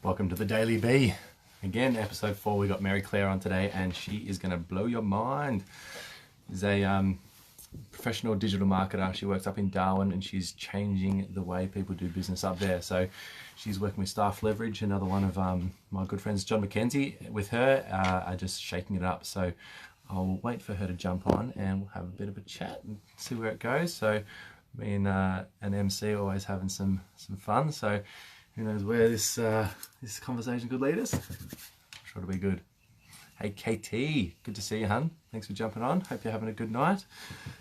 Welcome to the Daily Bee. Again, episode 4, we got Marie-Clare on today, and she is going to blow your mind. She's a professional digital marketer. She works up in Darwin, and she's changing the way people do business up there. So she's working with Staff Leverage, another one of my good friends, John Mackenzie, with her, are just shaking it up. So I'll wait for her to jump on, and we'll have a bit of a chat and see where it goes. So me and an MC are always having some fun. So who knows where this conversation could lead us? I'm sure it'll be good. Hey KT, good to see you, hun. Thanks for jumping on. Hope you're having a good night.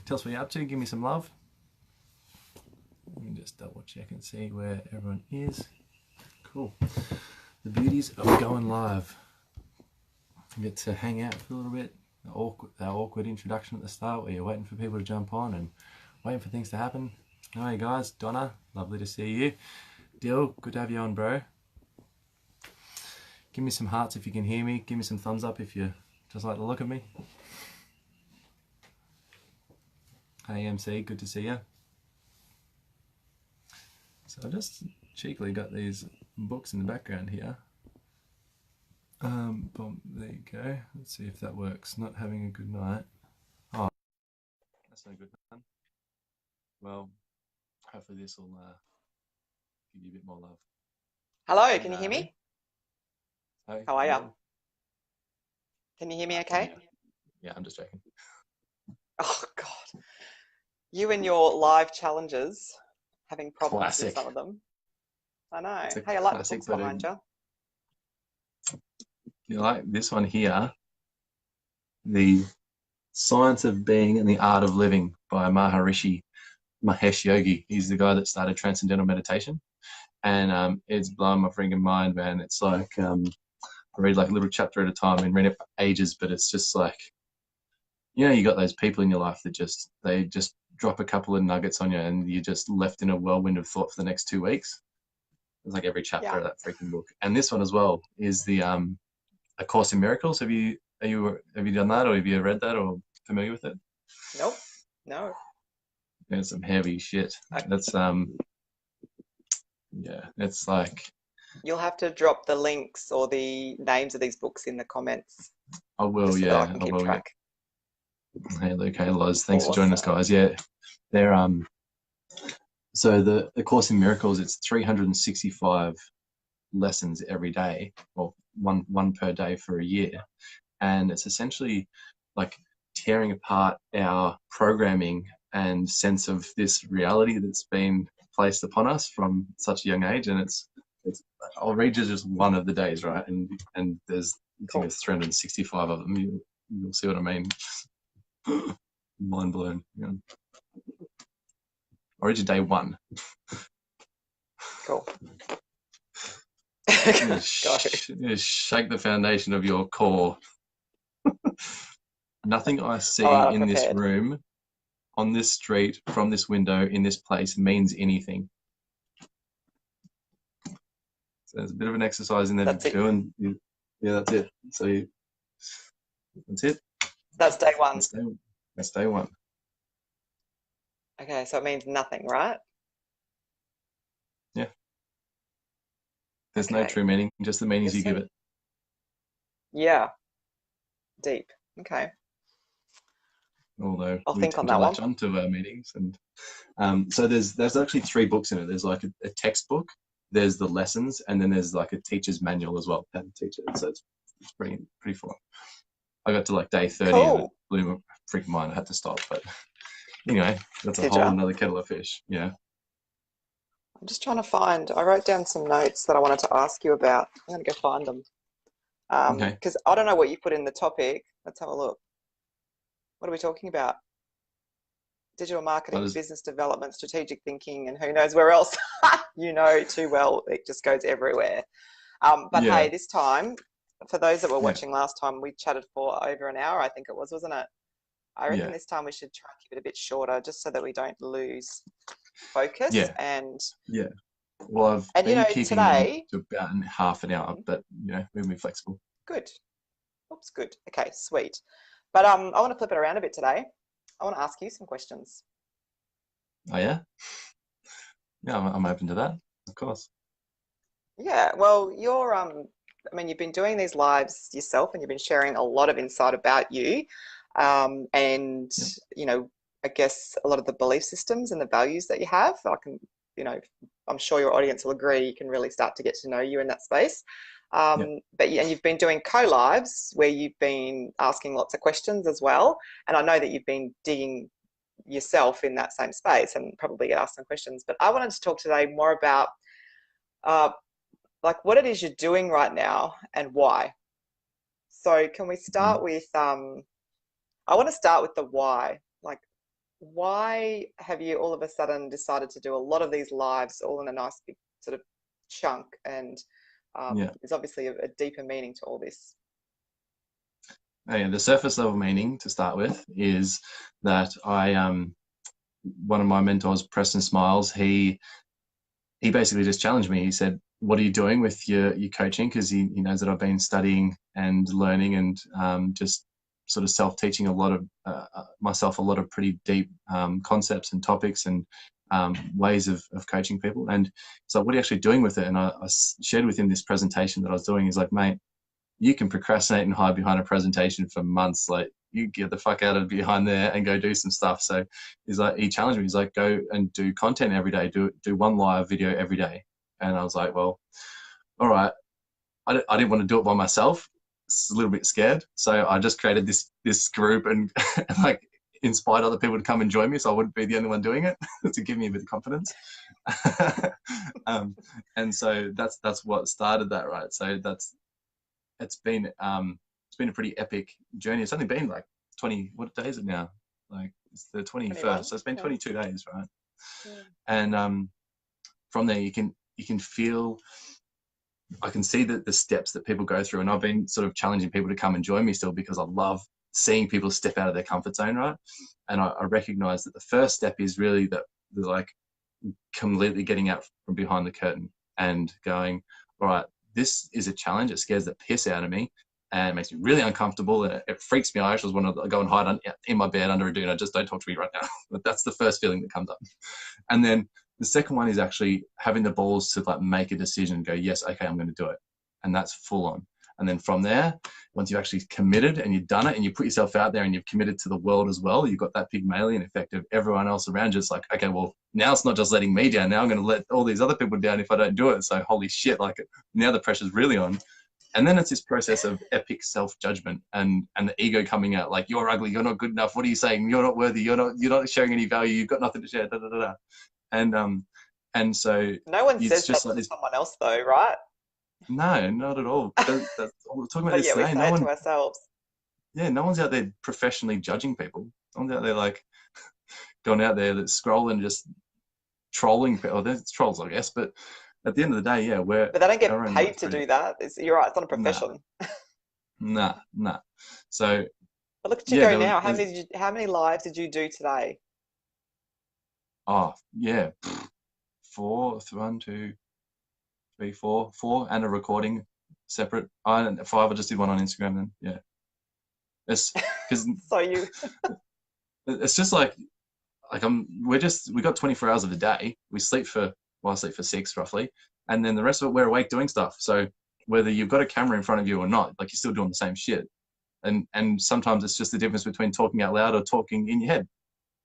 Tell us what you're up to. Give me some love. Let me just double check and see where everyone is. Cool. The beauties of going live. You get to hang out for a little bit. That awkward introduction at the start where you're waiting for people to jump on and waiting for things to happen. Hi guys, Donna, lovely to see you. Dill, good to have you on, bro. Give me some hearts if you can hear me. Give me some thumbs up if you just like the look of me. Hey MC, good to see you. So I just cheekily got these books in the background here. Boom, there you go. Let's see if that works. Not having a good night. Oh, that's no good, man. Well, hopefully this will give you a bit more love. Hello, can you hear me? Hey, How are hello. you? Can you hear me okay? Yeah, I'm just joking. Oh, God. You and your live challenges, having problems Classic. with some of them. I know. It's a Hey, I like the classic, books but behind you. you like this one here, The Science of Being and the Art of Living by Mahesh Yogi. He's the guy that started Transcendental Meditation. And it's blown my freaking mind, man. It's like I read like a little chapter at a time and read it for ages, but it's just like, you got those people in your life that they just drop a couple of nuggets on you and you're just left in a whirlwind of thought for the next 2 weeks. It's like every chapter of that freaking book. And this one as well is the A Course in Miracles. Have you done that, or have you read that, or familiar with it? Nope. No. It's some heavy shit. That's yeah, it's like, You'll have to drop the links or the names of these books in the comments. I will, just so that yeah, I can keep track. Yeah. Hey Luke, hey Loz, thanks for joining us, Awesome. guys. Yeah, they're so the Course in Miracles, it's 365 lessons every day, or one per day for a year, and it's essentially like tearing apart our programming and sense of this reality that's been placed upon us from such a young age. And it's I'll read you just one of the days, right? And there's, I think it's 365 of them. You'll see what I mean. Mind blown. Yeah. I'll read you day 1. Cool. Shake the foundation of your core. Nothing I see in this room, on this street, from this window, in this place means anything. So there's a bit of an exercise in there to do, and yeah, that's it. So that's it. That's day 1. That's day 1. Okay, so it means nothing, right? Yeah. There's no true meaning, just the meanings you give it. Yeah. Deep. Okay. Although I'll we think tend on to that latch on to our meetings, and so there's actually 3 books in it. There's like a textbook, there's the lessons, and then there's like a teacher's manual as well, how to teach it. So it's pretty fun. I got to like day 30 and it blew my freaking mind. I had to stop, but anyway, that's a whole another kettle of fish. Yeah. I'm just trying to find. I wrote down some notes that I wanted to ask you about. I'm going to go find them. Because I don't know what you put in the topic. Let's have a look. What are we talking about? Digital marketing, business development, strategic thinking, and who knows where else. You know too well. It just goes everywhere. But hey, this time, for those that were watching last time, we chatted for over an hour, I think it was, wasn't it? I reckon this time we should try and keep it a bit shorter, just so that we don't lose focus. Well, I've been keeping today to about half an hour, but we'll be flexible. Good. Oops, good. Okay, sweet. But I want to flip it around a bit today. I want to ask you some questions. Oh yeah? Yeah, I'm open to that, of course. Yeah, well, I mean, you've been doing these lives yourself and you've been sharing a lot of insight about you. And, Yep. you know, I guess a lot of the belief systems and the values that you have, you know, I'm sure your audience will agree, you can really start to get to know you in that space. Yep. And you've been doing co-lives where you've been asking lots of questions as well. And I know that you've been digging yourself in that same space and probably get asked some questions. But I wanted to talk today more about uh, like what it is you're doing right now and why. So can we Mhm. start with I want to start with the why. Like why have you all of a sudden decided to do a lot of these lives all in a nice big sort of chunk and Yeah. there's obviously a deeper meaning to all this. Yeah, the surface level meaning to start with is that one of my mentors, Preston Smiles, he basically just challenged me. He said, "What are you doing with your coaching?" Because he knows that I've been studying and learning and just sort of self teaching a lot of myself a lot of pretty deep concepts and topics and ways of coaching people. And so, what are you actually doing with it? And I shared with him this presentation that I was doing. He's like, "Mate, you can procrastinate and hide behind a presentation for months. Like, you get the fuck out of behind there and go do some stuff." So he's like, he challenged me. He's like, go and do content every day. Do one live video every day. And I was like, well, all right. I didn't want to do it by myself. It's a little bit scared. So I just created this group and, and like inspired other people to come and join me, so I wouldn't be the only one doing it to give me a bit of confidence. um, and so that's what started that, right? So it's been a pretty epic journey. It's only been like 20, what day is it now? Like it's the 21st, 21? so it's been Yeah. 22 days, right? Yeah. And from there you can feel, I can see the steps that people go through, and I've been sort of challenging people to come and join me still because I love seeing people step out of their comfort zone, right? And I recognize that the first step is really that the like completely getting out from behind the curtain and going, all right, this is a challenge. It scares the piss out of me and it makes me really uncomfortable and it freaks me out. I actually want to go and hide in my bed under a doona. Just don't talk to me right now. But that's the first feeling that comes up. And then the second one is actually having the balls to like make a decision and go, yes, okay, I'm going to do it. And that's full on. And then from there, once you've actually committed and you've done it and you put yourself out there and you've committed to the world as well, you've got that Pygmalion effect of everyone else around you. It's like, okay, well, now it's not just letting me down. Now I'm going to let all these other people down if I don't do it. So holy shit, like now the pressure's really on. And then it's this process of epic self-judgment and the ego coming out like, you're ugly, you're not good enough. What are you saying? You're not worthy. You're not sharing any value. You've got nothing to share. Da, da, da, da. And so No one it's says just that like to this. someone else though, right? No, not at all. We're talking about But this yet we today. say No it to one, ourselves. yeah, no one's out there professionally judging people. No one's out there like going out there that's scrolling, just trolling people. There's trolls, I guess, but at the end of the day, yeah, we're But they don't get our own paid worst to critic. do that. You're right, it's not a Nah, profession. nah. So But look at you yeah, go now. there's How many lives did you do today? oh yeah, four, one, two, three, four, and a recording separate. Five. I just did one on Instagram. Then yeah, it's because So you it's just like we got 24 hours of the day. We sleep for, well, I sleep for 6 roughly, and then the rest of it we're awake doing stuff. So whether you've got a camera in front of you or not, like you're still doing the same shit. And sometimes it's just the difference between talking out loud or talking in your head.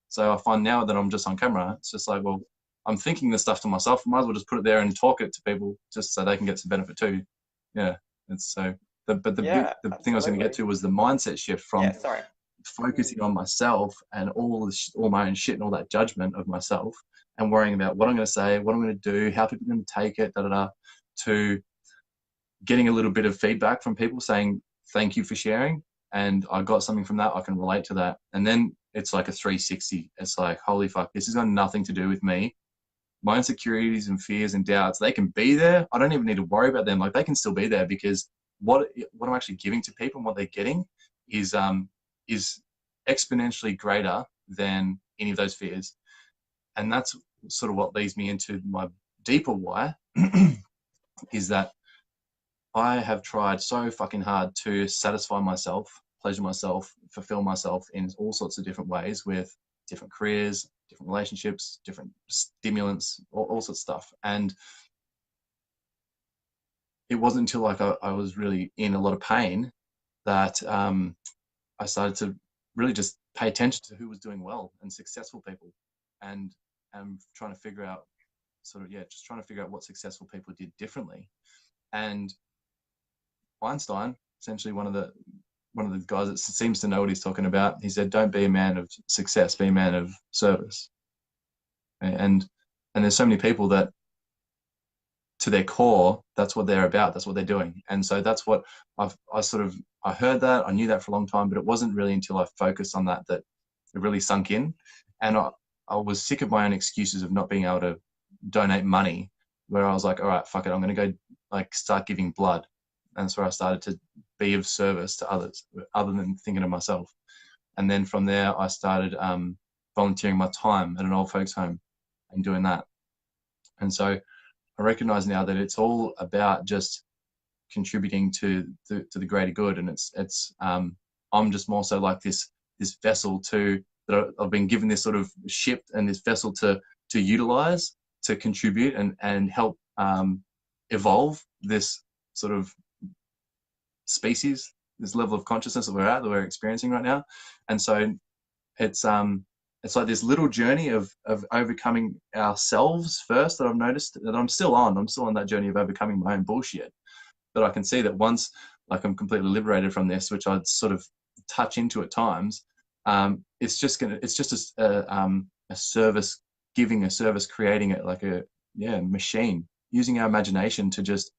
So I find now that I'm just on camera, it's just like, well, I'm thinking this stuff to myself. I might as well just put it there and talk it to people just so they can get some benefit too. Yeah, it's so. yeah, The thing I was going to get absolutely. to was the mindset shift Yeah, from sorry. focusing on myself and all my own shit and all that judgment of myself and worrying about what I'm going to say, what I'm going to do, how people are going to take it, da da da, to getting a little bit of feedback from people saying thank you for sharing, and I got something from that, I can relate to that, and then it's like a 360. It's like, holy fuck, this has got nothing to do with me. My insecurities and fears and doubts, they can be there. I don't even need to worry about them. Like, they can still be there because what I'm actually giving to people and what they're getting is exponentially greater than any of those fears. And that's sort of what leads me into my deeper why is that I have tried so fucking hard to satisfy myself, pleasure myself, fulfill myself in all sorts of different ways with different careers, different relationships, different stimulants, all sorts of stuff. And it wasn't until like I was really in a lot of pain that I started to really just pay attention to who was doing well and successful people, and trying to figure out just trying to figure out what successful people did differently. And Einstein, essentially one of the guys that seems to know what he's talking about, he said, "Don't be a man of success, be a man of service." And there's so many people that, to their core, that's what they're about, that's what they're doing. And so that's what I heard that, I knew that for a long time, but it wasn't really until I focused on that it really sunk in. And I was sick of my own excuses of not being able to donate money, where I was like, all right, fuck it, I'm going to go like start giving blood. And that's where I started to be of service to others other than thinking of myself. And then from there, I started volunteering my time at an old folks home and doing that. And so I recognize now that it's all about just contributing to the greater good. And I'm just more so like this vessel that I've been given, this sort of ship and this vessel to utilize, to contribute and help evolve this sort of species, this level of consciousness that we're experiencing right now. And so it's like this little journey of overcoming ourselves first, that I've noticed that I'm still on that journey of overcoming my own bullshit. But I can see that once like I'm completely liberated from this, which I'd sort of touch into at times, it's just a service, giving a service, creating it like a machine, using our imagination to just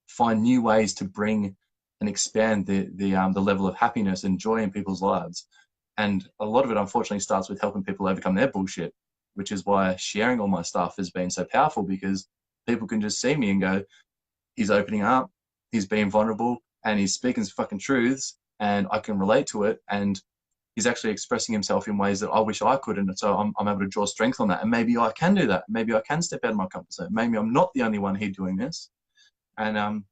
find new ways to bring and expand the level of happiness and joy in people's lives. And a lot of it, unfortunately, starts with helping people overcome their bullshit, which is why sharing all my stuff has been so powerful, because people can just see me and go, he's opening up, he's being vulnerable, and he's speaking fucking truths, and I can relate to it, and he's actually expressing himself in ways that I wish I could. And so I'm able to draw strength on that. And maybe I can do that. Maybe I can step out of my comfort zone. Maybe I'm not the only one here doing this. And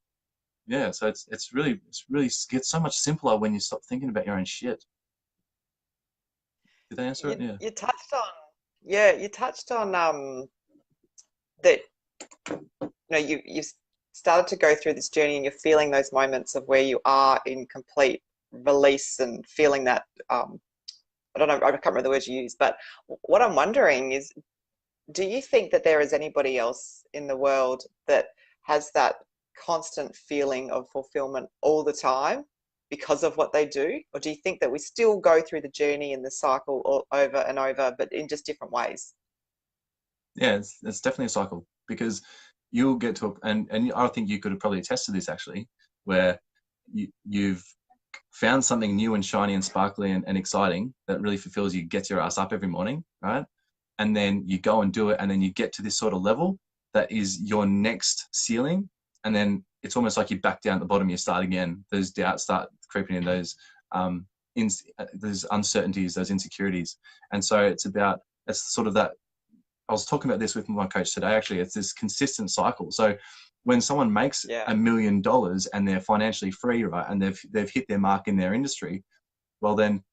so it's really gets so much simpler when you stop thinking about your own shit. Did I answer it? Yeah. You touched on that, you've started to go through this journey and you're feeling those moments of where you are in complete release and feeling that I don't know, I can't remember the words you used, but what I'm wondering is, do you think that there is anybody else in the world that has that constant feeling of fulfillment all the time because of what they do? Or do you think that we still go through the journey and the cycle all over and over, but in just different ways? Yeah, it's definitely a cycle, because you'll get to and I think you could probably attest to this actually, where you've found something new and shiny and sparkly and exciting that really fulfills you, gets your ass up every morning, right? And then you go and do it, and then you get to this sort of level that is your next ceiling, and then it's almost like you back down at the bottom, you start again. Those doubts start creeping in, those uncertainties, those insecurities. And so it's sort of that. I was talking about this with my coach today, actually. It's this consistent cycle. So when someone makes $1 million and they're financially free, right, and they've hit their mark in their industry, well, then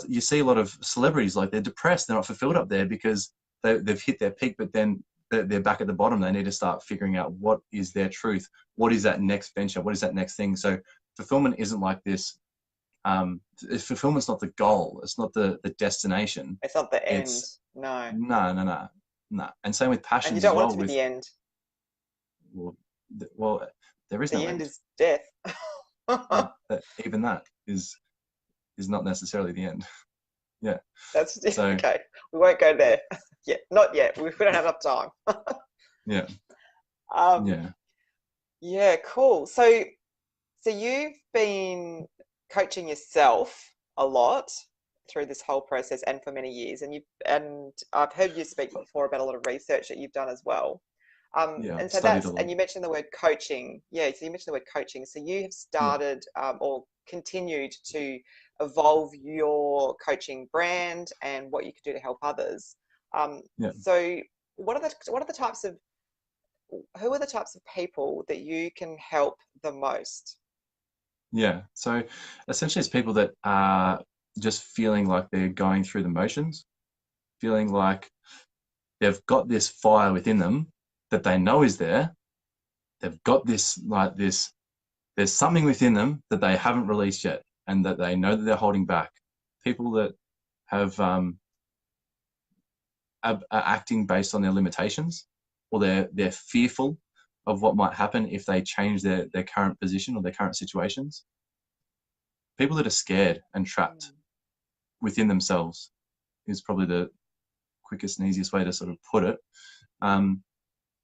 you see a lot of celebrities, like they're depressed, they're not fulfilled up there because they've hit their peak, but then they're back at the bottom. They need to start figuring out what is their truth, what is that next venture, what is that next thing. So fulfillment isn't like this. Fulfillment's not the goal. It's not the destination. It's not the end. No. No. And same with passion. And you don't want it to be the end. Well, there is no end. The end is death. Even that is not necessarily the end. Yeah. That's okay. We won't go there. Not yet. We don't have enough time. Yeah. Yeah, cool. So you've been coaching yourself a lot through this whole process and for many years, and I've heard you speak before about a lot of research that you've done as well. And so and you mentioned the word coaching. Yeah, so you mentioned the word coaching. So you have started or continued to evolve your coaching brand and what you can do to help others. So who are the types of people that you can help the most? Yeah. So essentially it's people that are just feeling like they're going through the motions, feeling like they've got this fire within them that they know is there, they've got this, like this, there's something within them that they haven't released yet, and that they know that they're holding back. People that have are acting based on their limitations, or they're fearful of what might happen if they change their current position or their current situations. People that are scared and trapped within themselves is probably the quickest and easiest way to sort of put it,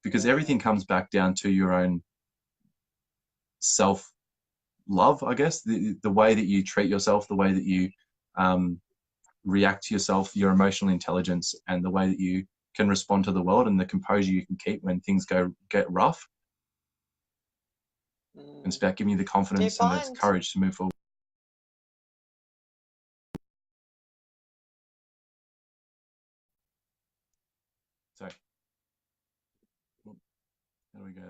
because everything comes back down to your own self-love, I guess, the way that you treat yourself, the way that you react to yourself, your emotional intelligence, and the way that you can respond to the world, and the composure you can keep when things get rough. And it's about giving you the confidence and the courage to move forward. So, how do we go?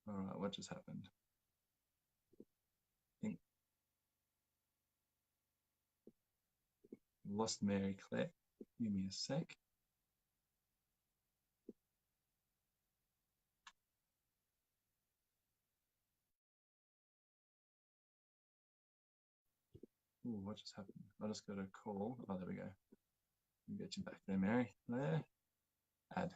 All right, what just happened? I think lost Marie-Clare. Give me a sec. Ooh, what just happened? I just got a call. Oh, there we go. We'll get you back there, Mary. There. Add.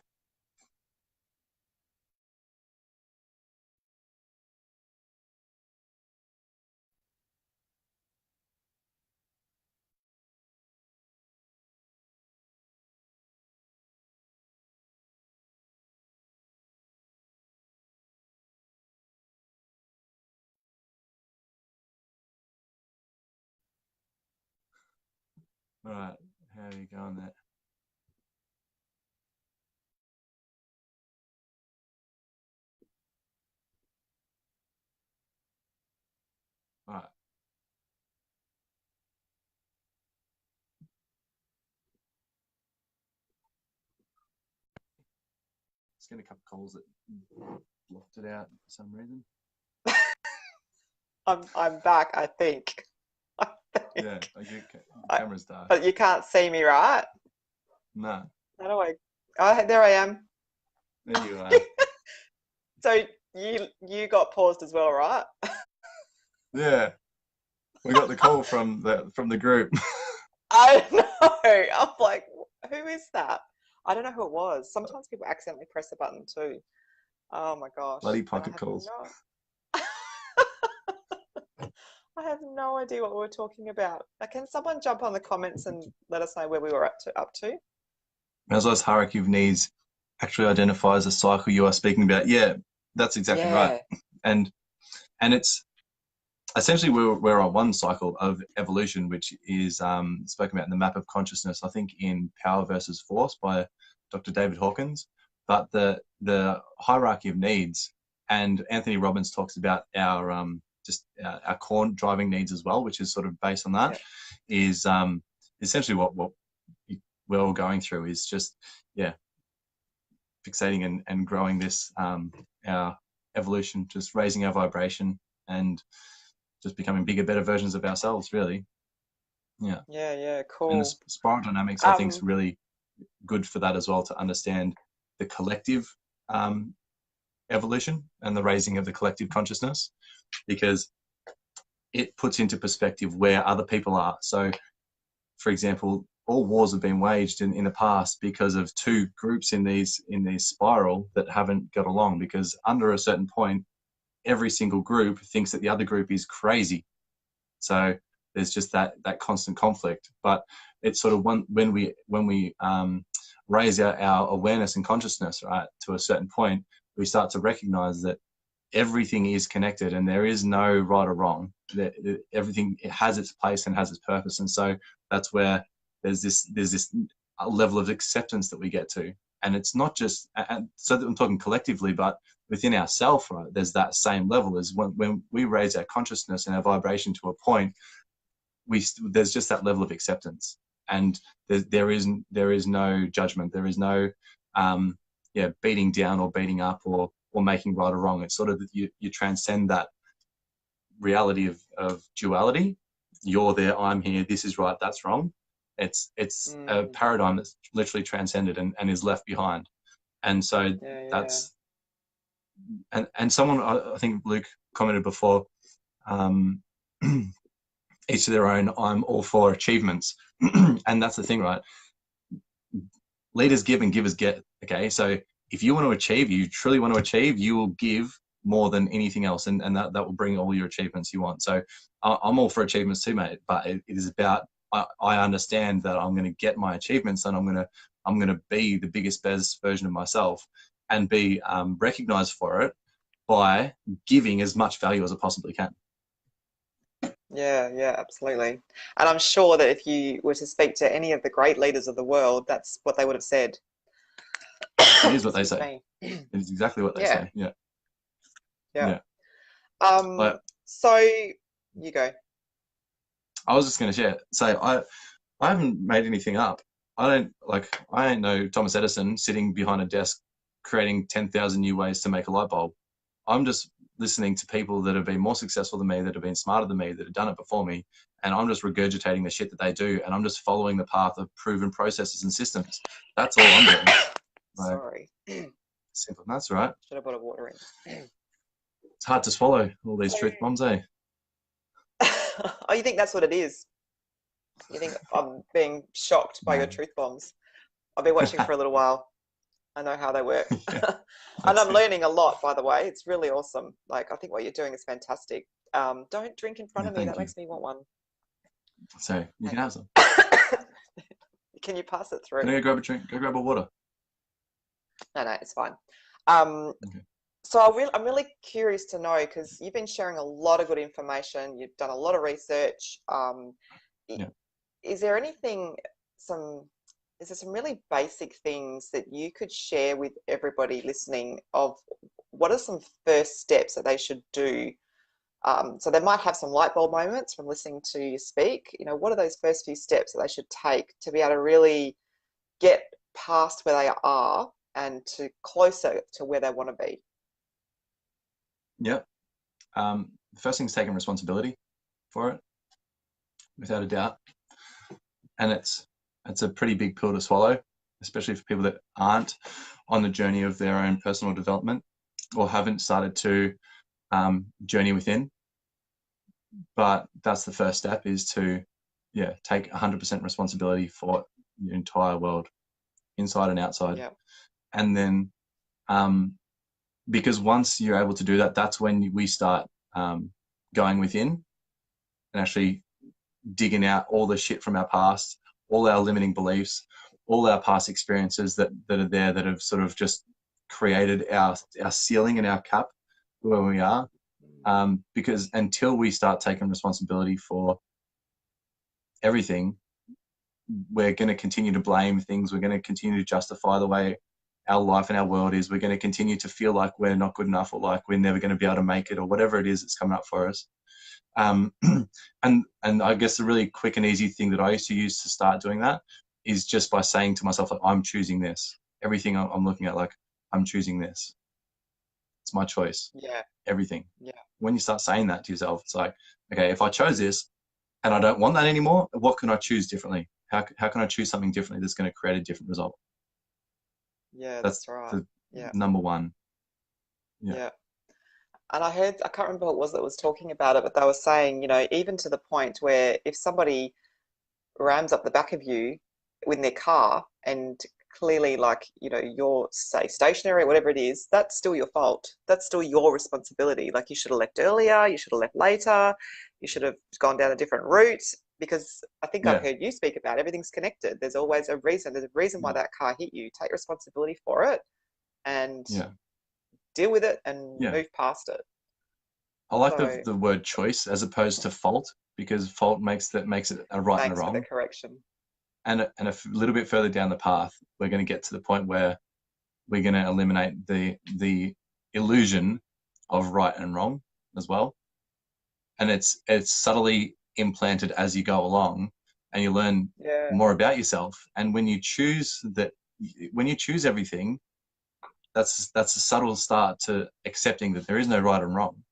All right, how are you going there? All right. Just getting a couple of calls that blocked it out for some reason. I'm back, I think. Yeah, your camera's dark. But you can't see me, right? No. How do I? Oh, there I am. There you are. So you got paused as well, right? Yeah. We got the call from the group. I know. I'm like, who is that? I don't know who it was. Sometimes people accidentally press the button too. Oh my gosh. Bloody pocket calls. I have no idea what we were talking about. Can someone jump on the comments and let us know where we were up to? Maslow's hierarchy of needs actually identifies a cycle you are speaking about. Yeah, that's exactly right. And it's essentially we're on one cycle of evolution, which is spoken about in the Map of Consciousness, I think in Power versus Force by Dr. David Hawkins. But the hierarchy of needs, and Anthony Robbins talks about our core driving needs as well, which is sort of based on that, is essentially what we're all going through is just, fixating and growing this, our evolution, just raising our vibration and just becoming bigger, better versions of ourselves, really. Yeah, cool. And the spiral dynamics, I think, is really good for that as well, to understand the collective evolution and the raising of the collective consciousness, because it puts into perspective where other people are. So, for example, all wars have been waged in the past because of two groups in these spiral that haven't got along, because under a certain point, every single group thinks that the other group is crazy. So there's just that constant conflict. But it's sort of when we raise our awareness and consciousness, right, to a certain point, we start to recognize that everything is connected and there is no right or wrong. Everything, it has its place and has its purpose. And so that's where there's this level of acceptance that we get to. And it's not just, so that I'm talking collectively, but within ourselves, right, there's that same level as when we raise our consciousness and our vibration to a point, there's just that level of acceptance. And there is no judgment. There is no beating down or beating up or making right or wrong. It's sort of that you transcend that reality of duality. You're there, I'm here, this is right, that's wrong. It's a Mm. paradigm that's literally transcended and is left behind. And so Yeah, yeah. that's, and someone, I think Luke commented before, um, each to their own. I'm all for achievements. And that's the thing, right? Leaders give and givers get. Okay, so if you want to achieve, you truly want to achieve, you will give more than anything else, and that will bring all your achievements you want. So I'm all for achievements too, mate, but it is about, I understand that I'm going to get my achievements, and I'm going to be the biggest, best version of myself, and be recognized for it by giving as much value as I possibly can. Yeah, yeah, absolutely. And I'm sure that if you were to speak to any of the great leaders of the world, that's what they would have said. It is what they Excuse say. me. It is exactly what they Yeah, say. Yeah, yeah. yeah. Like, So you go. I was just going to share. Say, I haven't made anything up. I ain't no Thomas Edison sitting behind a desk creating 10,000 new ways to make a light bulb. I'm just listening to people that have been more successful than me, that have been smarter than me, that have done it before me, and I'm just regurgitating the shit that they do, and I'm just following the path of proven processes and systems. That's all I'm doing. Like, Sorry. simple. That's right. Should have put a water in. It's hard to swallow all these So, truth bombs, eh? oh, you think that's what it is? You think I'm being shocked by your No. truth bombs? I've been watching for a little while. I know how they work. Yeah, And that's I'm it. learning a lot, by the way. It's really awesome. Like, I think what you're doing is fantastic. Don't drink in front Yeah, of me. thank That you. makes me want one. So you can Thank have you. some. Can you pass it Can through? I go grab a drink? Go grab a water. No, no, it's fine. Um, Okay. so I'm really curious to know, because you've been sharing a lot of good information. You've done a lot of research. Yeah. Is there anything, some, is there some really basic things that you could share with everybody listening of what are some first steps that they should do? So they might have some light bulb moments from listening to you speak. You know, what are those first few steps that they should take to be able to really get past where they are and to closer to where they want to be? Yeah. The first thing is taking responsibility for it, without a doubt. And it's a pretty big pill to swallow, especially for people that aren't on the journey of their own personal development or haven't started to journey within. But that's the first step, is to, yeah, take 100% responsibility for your entire world, inside and outside. Yeah. And then, because once you're able to do that, that's when we start going within and actually digging out all the shit from our past, all our limiting beliefs, all our past experiences that are there, that have sort of just created our ceiling and our cap where we are. Because until we start taking responsibility for everything, we're going to continue to blame things. We're going to continue to justify the way our life and our world is. We're going to continue to feel like we're not good enough, or like we're never going to be able to make it, or whatever it is that's coming up for us. And I guess the really quick and easy thing that I used to use to start doing that is just by saying to myself, like, I'm choosing this. Everything I'm looking at, like, I'm choosing this. It's my choice. Yeah. Everything. Yeah. When you start saying that to yourself, it's like, okay, if I chose this and I don't want that anymore, what can I choose differently? How can I choose something differently that's going to create a different result? Yeah, That's that's right. the Yeah. number one. Yeah. Yeah. And I heard, I can't remember who it was that was talking about it, but they were saying, you know, even to the point where if somebody rams up the back of you in their car and clearly, like, you know, you're, say, stationary or whatever it is, that's still your fault. That's still your responsibility. Like, you should have left earlier, you should have left later, you should have gone down a different route, because I think I've Yeah. heard you speak about everything's connected. There's always a reason. There's a reason why Yeah. that car hit you. Take responsibility for it and Yeah. deal with it and Yeah. move past it. I like So the word choice as opposed to fault, because fault makes it a right and a thanks for the wrong. correction. And a little bit further down the path, we're going to get to the point where we're going to eliminate the illusion of right and wrong as well. And it's subtly implanted as you go along, and you learn Yeah. more about yourself. And when you choose everything, that's a subtle start to accepting that there is no right and wrong.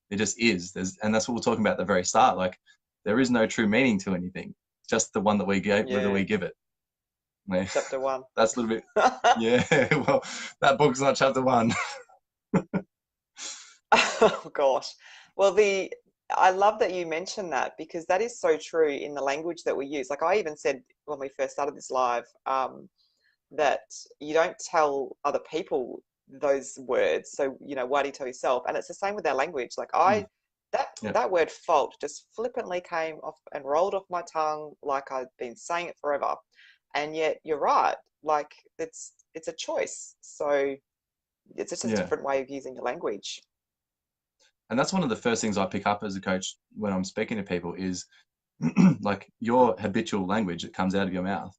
It just is. And that's what we're talking about at the very start. Like, there is no true meaning to anything. just the one that we gave, whether Yeah. we give it. Chapter 1. That's a little bit, yeah. Well, that book's not chapter 1. Oh gosh. Well, I love that you mentioned that because that is so true in the language that we use. Like I even said when we first started this live, that you don't tell other people those words. So, why do you tell yourself? And it's the same with our language. Like Yeah, that word fault just flippantly came off and rolled off my tongue like I'd been saying it forever. And yet you're right. Like it's a choice. So it's just a yeah. different way of using the language. And that's one of the first things I pick up as a coach when I'm speaking to people is like your habitual language that comes out of your mouth.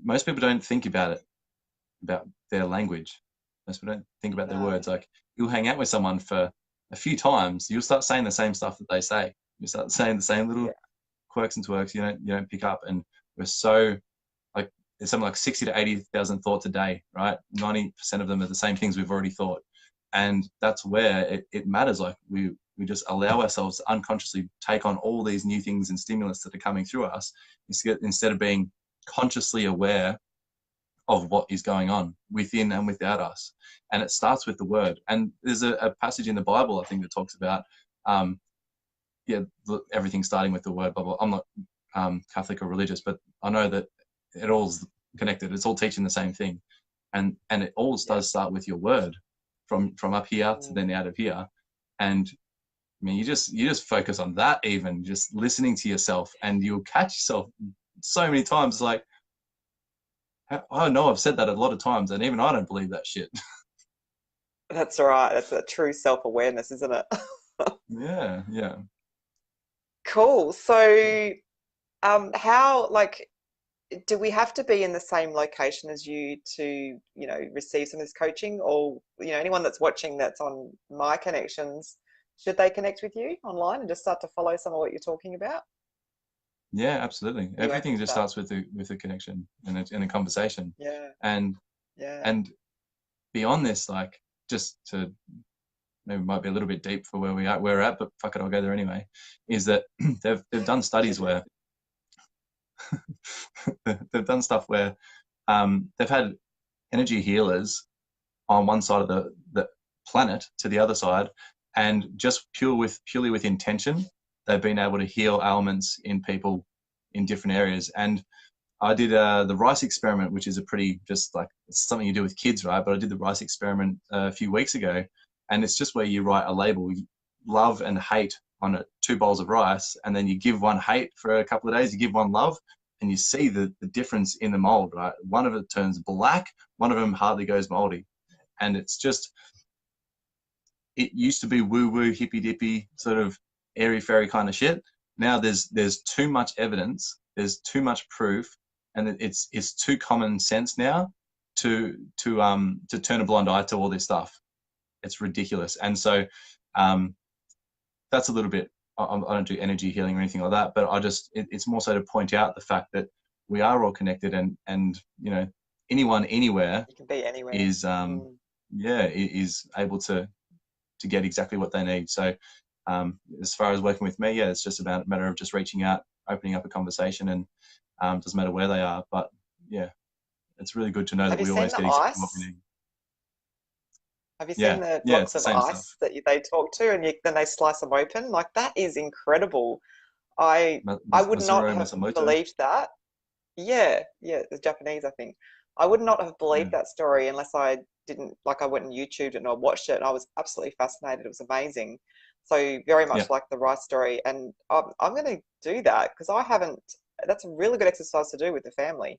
Most people don't think about it, about their language. Most people don't think about their No. words. Like you'll hang out with someone for a few times, you'll start saying the same stuff that they say. You start saying the same little Yeah. quirks and twerks you don't pick up. And we're so like there's something like 60 to 80,000 thoughts a day, right? 90% of them are the same things we've already thought. And that's where it matters. Like we just allow ourselves to unconsciously take on all these new things and stimulus that are coming through us instead of being consciously aware of what is going on within and without us. And it starts with the word. And there's a passage in the Bible, I think, that talks about, everything starting with the word. Blah, blah. I'm not Catholic or religious, but I know that it all's connected. It's all teaching the same thing. And it all does start with your word from up here to then out of here. And I mean, you just focus on that, even just listening to yourself, and you'll catch yourself so many times like, I know I've said that a lot of times, and even I don't believe that shit. That's right. That's a true self-awareness, isn't it? Yeah, yeah. Cool. So, how, like, do we have to be in the same location as you to, receive some of this coaching? Or, anyone that's watching that's on My Connections, should they connect with you online and just start to follow some of what you're talking about? Yeah, absolutely. Are you Everything open to just that? starts with a connection and a conversation. Yeah, And yeah. and beyond this, like just to maybe it might be a little bit deep for where we're at, but fuck it, I'll go there anyway. Is that they've done studies where they've done stuff where they've had energy healers on one side of the planet to the other side, and just purely with intention, they've been able to heal ailments in people in different areas. And I did the rice experiment, which is a pretty just like it's something you do with kids, right? But I did the rice experiment a few weeks ago, and it's just where you write a label, love and hate, on it, 2 bowls of rice, and then you give one hate for a couple of days, you give one love, and you see the difference in the mold, right? One of it turns black, one of them hardly goes moldy, and it's just it used to be woo woo hippy dippy sort of airy fairy kind of shit. Now there's too much evidence, there's too much proof, and it's too common sense now to turn a blind eye to all this stuff. It's ridiculous. And so that's a little bit. I don't do energy healing or anything like that, but it's more so to point out the fact that we are all connected, and anyone anywhere You can be anywhere. is Mm. is able to get exactly what they need. So as far as working with me, yeah, it's just about a matter of just reaching out, opening up a conversation, and doesn't matter where they are. But yeah, it's really good to know that Have you we seen always the get exactly what we ice? need. Have you Yeah, seen the yeah, it's blocks the of same stuff. ice that they talk to, and then they slice them open? Like that is incredible. I would not Mazuro have Masamoto. believed that. Yeah, yeah, it's Japanese, I think. I would not have believed Yeah, that story unless I didn't, like I went and YouTubed it and I watched it and I was absolutely fascinated. It was amazing. So very yeah, much like the rice story. And I'm going to do that because I haven't, that's a really good exercise to do with the family.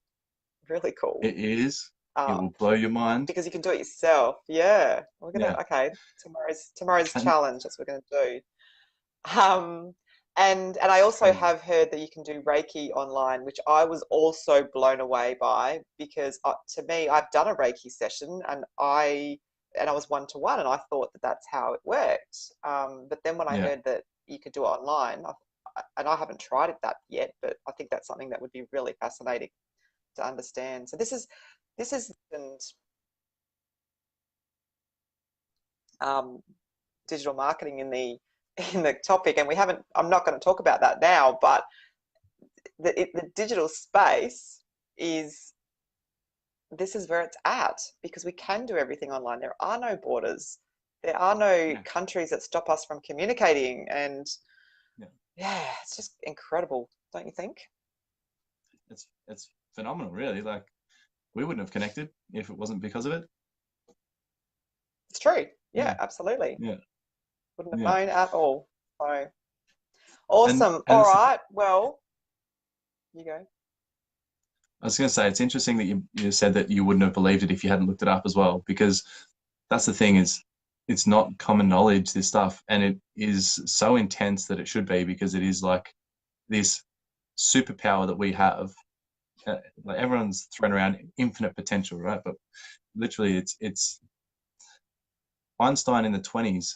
Really cool. it is. It Um, will blow your mind. because you can do it yourself. Yeah. We're gonna, Yeah, okay, tomorrow's and challenge. That's what we're gonna do. Um, and I it's also crazy. have heard that you can do Reiki online, which I was also blown away by because to me, I've done a Reiki session and I was one to one, and I thought that that's how it worked. But then when I Yeah, heard that you could do it online, and I haven't tried it that yet, but I think that's something that would be really fascinating to understand. So this is um, digital marketing in the topic, and we haven't. I'm not going to talk about that now, but the digital space this is where it's at, because we can do everything online. There are no borders. There are no countries that stop us from communicating. And yeah, it's just incredible, don't you think? It's phenomenal, really. Like, we wouldn't have connected if it wasn't because of it. It's true. Yeah, absolutely. Yeah. Wouldn't have known at all. So awesome. All right. Well, you go. I was going to say, it's interesting that you said that you wouldn't have believed it if you hadn't looked it up as well, because that's the thing, is it's not common knowledge, this stuff, and it is so intense that it should be, because it is like this superpower that we have. Like, everyone's thrown around infinite potential, right? But literally, it's Einstein in the 20s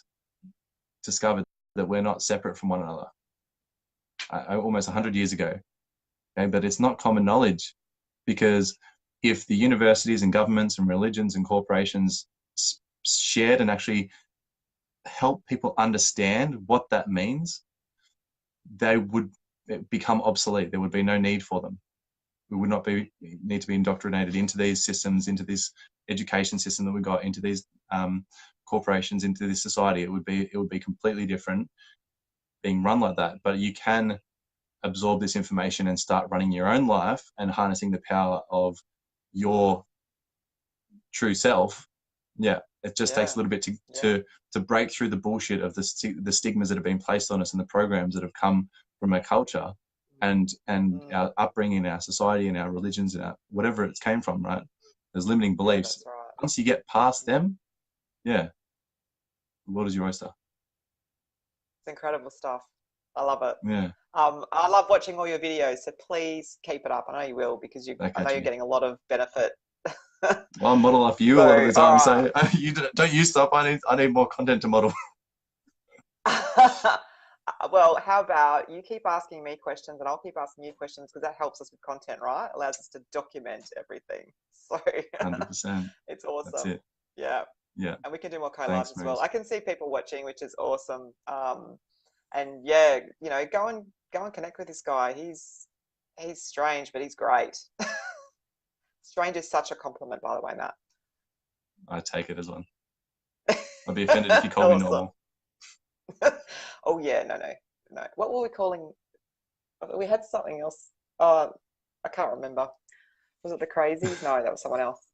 discovered that we're not separate from one another, almost 100 years ago. Okay? But it's not common knowledge, because if the universities and governments and religions and corporations shared and actually help people understand what that means, they would become obsolete. There would be no need for them. We would not need to be indoctrinated into these systems, into this education system that we got, into these corporations, into this society. It would be completely different being run like that. But you can absorb this information and start running your own life and harnessing the power of your true self. Yeah, it just takes a little bit to break through the bullshit of the stigmas that have been placed on us and the programs that have come from our culture and our upbringing, our society and our religions and our whatever it came from, right? There's limiting beliefs. That's right. Once you get past them, the world is your oyster. It's incredible stuff. I love it. Yeah. I love watching all your videos, so please keep it up. I know you will, because I know you're getting a lot of benefit. Well, I model off you a lot of the time, so you stop. I need more content to model. Well, how about you keep asking me questions and I'll keep asking you questions, because that helps us with content, right? Allows us to document everything. So 100%. It's awesome. That's it. Yeah. And we can do more collabs as well. I can see people watching, which is awesome. And yeah, go and connect with this guy. He's strange, but he's great. Strange is such a compliment, by the way, Matt. I take it as one. I'd be offended if you called me normal. Oh yeah, no. What were we calling? We had something else. I can't remember. Was it the crazies? No, that was someone else.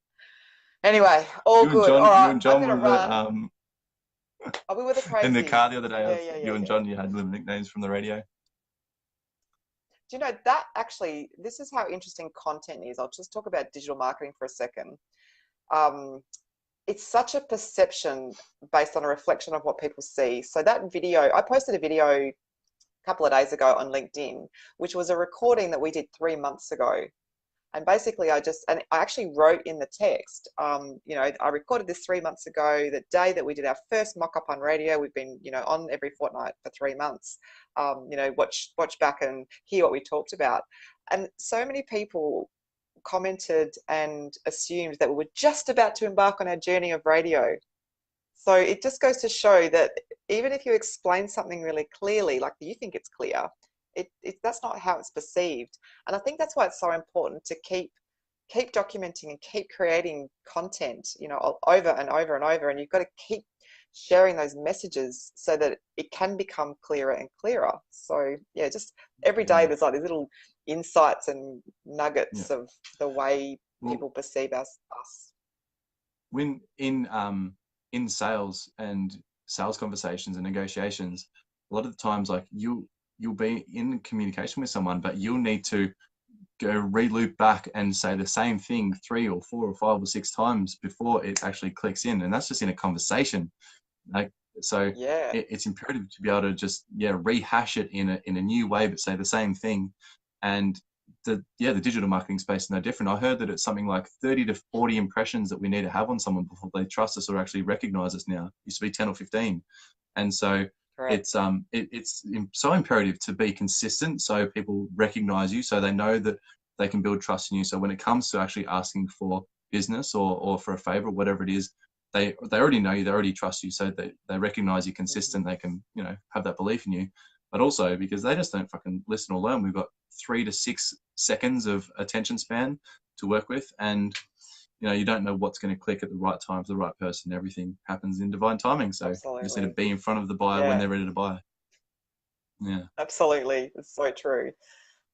Anyway, all good. John, all right, you and John I'm gonna run. We were the crazies. In the car the other day. You and John, you had little nicknames from the radio. Do you know that actually? This is how interesting content is. I'll just talk about digital marketing for a second. It's such a perception based on a reflection of what people see. So that video, I posted a video a couple of days ago on LinkedIn, which was a recording that we did 3 months ago. And basically I actually wrote in the text, I recorded this 3 months ago, the day that we did our first mock-up on radio. We've been, on every fortnight for 3 months, watch back and hear what we talked about. And so many people commented and assumed that we were just about to embark on our journey of radio. So it just goes to show that even if you explain something really clearly, like you think it's clear, that's not how it's perceived. And I think that's why it's so important to keep documenting and keep creating content, over and over and over. And you've got to keep sharing those messages so that it can become clearer and clearer. So yeah, just every day there's like these little insights and nuggets of the way people perceive us. When in sales and sales conversations and negotiations, a lot of the times, like you'll be in communication with someone, but you'll need to go re-loop back and say the same thing 3 or 4 or 5 or 6 times before it actually clicks in, and that's just in a conversation. It's imperative to be able to just rehash it in a new way, but say the same thing. And the digital marketing space is no different. I heard that it's something like 30 to 40 impressions that we need to have on someone before they trust us or actually recognize us now. It used to be 10 or 15. And so it's so imperative to be consistent so people recognize you, so they know that they can build trust in you. So when it comes to actually asking for business or for a favor, whatever it is, they already know you, they already trust you, so they recognize you're consistent. They can have that belief in you. but also because they just don't fucking listen or learn. We've got 3 to 6 seconds of attention span to work with, and you don't know what's going to click at the right time for the right person. Everything happens in divine timing. So Absolutely. you just need to be in front of the buyer when they're ready to buy. Yeah. Absolutely. It's so true.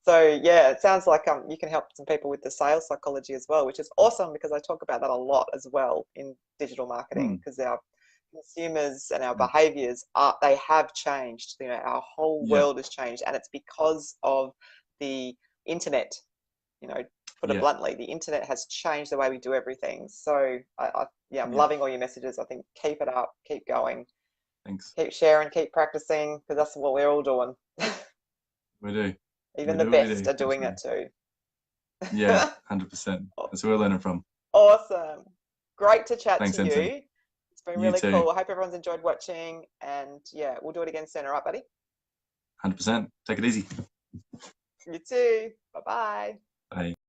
So yeah, it sounds like you can help some people with the sales psychology as well, which is awesome because I talk about that a lot as well in digital marketing, because our consumers and our behaviors they have changed. Our whole world has changed, and it's because of the internet. Put it bluntly, the internet has changed the way we do everything. So I'm loving all your messages. I think keep it up, keep going. Thanks. Keep sharing, keep practicing, because that's what we're all doing. We do. Even the best are doing it too. Yeah, 100%. That's where we're learning from. Awesome. Great to chat Thanks, to Ensign. you. It's been really cool. I hope everyone's enjoyed watching, and we'll do it again soon. All right, buddy? 100%. Take it easy. You too. Bye-bye. Bye.